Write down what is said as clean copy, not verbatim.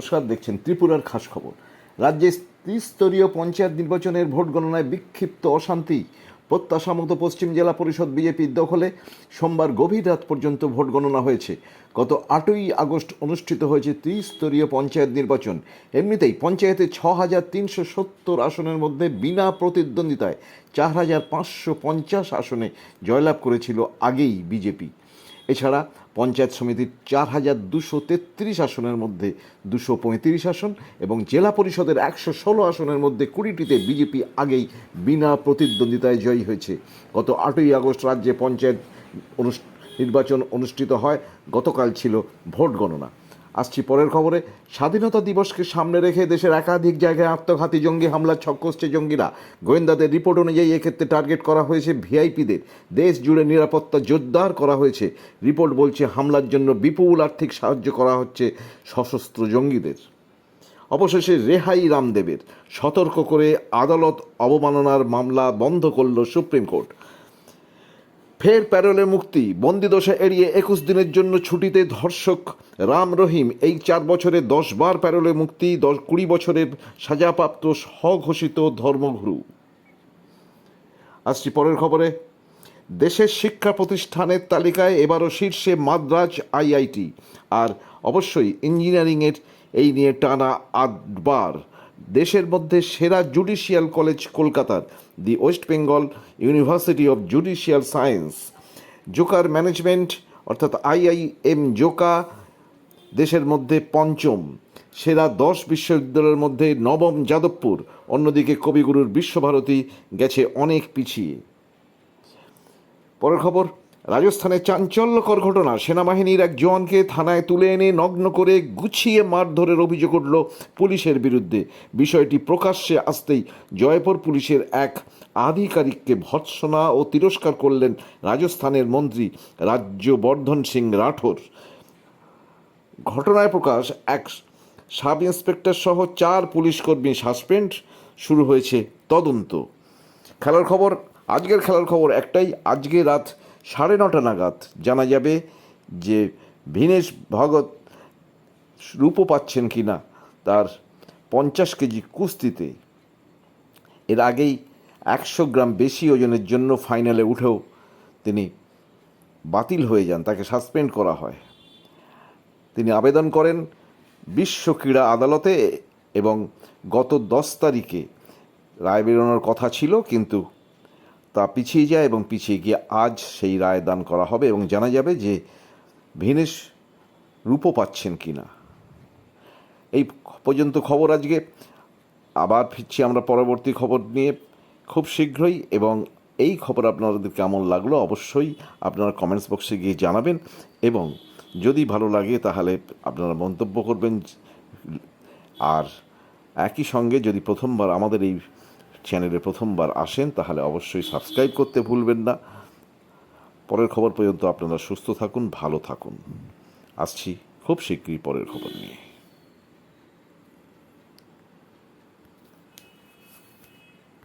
নমস্কার, দেখছেন ত্রিপুরার খাস খবর। রাজ্যে ত্রিস্তরীয় পঞ্চায়েত নির্বাচনের ভোট গণনায় বিক্ষিপ্ত অশান্তি। প্রত্যাশা মতো পশ্চিম জেলা পরিষদ বিজেপির দখলে। সোমবার গভীর রাত পর্যন্ত ভোট গণনা হয়েছে। গত 8ই আগস্ট অনুষ্ঠিত হয়েছে ত্রিস্তরীয় পঞ্চায়েত নির্বাচন। এমনিতেই পঞ্চায়েতে 6,370 আসনের মধ্যে বিনা প্রতিদ্বন্দ্বিতায় 4,550 আসনে জয়লাভ করেছিল আগেই বিজেপি। এছাড়া পঞ্চায়েত সমিতির 4,233 আসনের মধ্যে 235 আসন এবং জেলা পরিষদের 116 আসনের মধ্যে 20টিতে বিজেপি আগেই বিনা প্রতিদ্বন্দ্বিতায় জয়ী হয়েছে। গত 8ই আগস্ট রাজ্যে পঞ্চায়েত নির্বাচন অনুষ্ঠিত হয়। গতকাল ছিল ভোট গণনা। আসছি পরের খবরে। স্বাধীনতা দিবসকে সামনে রেখে দেশের একাধিক জায়গায় আত্মঘাতী জঙ্গি হামলার ছক কষছে জঙ্গিরা। গোয়েন্দাদের রিপোর্ট অনুযায়ী এক্ষেত্রে টার্গেট করা হয়েছে ভিআইপিদের। দেশ জুড়ে নিরাপত্তা জোরদার করা হয়েছে। রিপোর্ট বলছে হামলার জন্য বিপুল আর্থিক সাহায্য করা হচ্ছে সশস্ত্র জঙ্গিদের। অবশেষে রেহাই রামদেবের। সতর্ক করে আদালত অবমাননার মামলা বন্ধ করল সুপ্রিম কোর্ট। ফের প্যারোলে মুক্তি। বন্দিদশা এড়িয়ে 21 দিনের জন্য ছুটিতে ধর্ষক রাম রহিম। এই 4 বছরে 10 বার প্যারোলে মুক্তি। 20 বছরের সাজাপ্রাপ্ত স্বঘোষিত ধর্মগুরু। আসছি পরের খবরে। দেশের শিক্ষা প্রতিষ্ঠানের তালিকায় এবারও শীর্ষে মাদ্রাজ আইআইটি। আর অবশ্যই ইঞ্জিনিয়ারিংয়ের এই নিয়ে টানা 8 বার। দেশের মধ্যে সেরা জুডিশিয়াল কলেজ কলকাতার the West Bengal university of judicial science. জোকার ম্যানেজমেন্ট অর্থাৎ আইআইএম জোকা দেশের মধ্যে পঞ্চম। সেরা 10 বিশ্ববিদ্যালয়ের মধ্যে নবম যাদবপুর। অন্যদিকে কবিগুরুর বিশ্বভারতী গেছে অনেক পিছিয়ে। পরের খবর। রাজস্থানে চাঞ্চল্যকর ঘটনা। সেনাবাহিনীর এক জওয়ানকে থানায় তুলে এনে নগ্ন করে গুছিয়ে মারধরের অভিযোগ উঠল পুলিশের বিরুদ্ধে। বিষয়টি প্রকাশ্যে আসতেই জয়পুর পুলিশের এক আধিকারিককে ভর্ৎসনা ও তিরস্কার করলেন রাজস্থানের মন্ত্রী রাজ্যবর্ধন সিং রাঠোর। ঘটনায় প্রকাশ, এক সাব ইন্সপেক্টর সহ 4 পুলিশকর্মী সাসপেন্ড। শুরু হয়েছে তদন্ত। খেলার খবর। আজকের খেলার খবর একটাই। আজকে রাত 9:30 নাগাদ জানা যাবে যে ভিনেশ ভগত রূপো পাচ্ছেন কি না তার 50 কেজি কুস্তিতে। এর আগেই 100 গ্রাম বেশি ওজনের জন্য ফাইনালে উঠেও তিনি বাতিল হয়ে যান, তাকে সাসপেন্ড করা হয়। তিনি আবেদন করেন বিশ্ব ক্রীড়া আদালতে এবং গত 10 তারিখে রায় বেরোনোর কথা ছিল, কিন্তু তা পিছিয়ে যায় এবং পিছিয়ে গিয়ে আজ সেই রায় দান করা হবে এবং জানা যাবে যে ভিনেশ রূপো পাচ্ছেন কি না। এই পর্যন্ত খবর আজকে। আবার ফিরছি আমরা পরবর্তী খবর নিয়ে খুব শীঘ্রই। এবং এই খবর আপনাদের কেমন লাগলো অবশ্যই আপনারা কমেন্টস বক্সে গিয়ে জানাবেন এবং যদি ভালো লাগে তাহলে আপনারা মন্তব্য করবেন। আর একই সঙ্গে যদি প্রথমবার আমাদের এই চ্যানেলে প্রথমবার আসেন তাহলে অবশ্যই সাবস্ক্রাইব করতে ভুলবেন না। পরের খবর পর্যন্ত আপনারা সুস্থ থাকুন, ভালো থাকুন। আসছি খুব শীঘ্রই পরের খবর নিয়ে।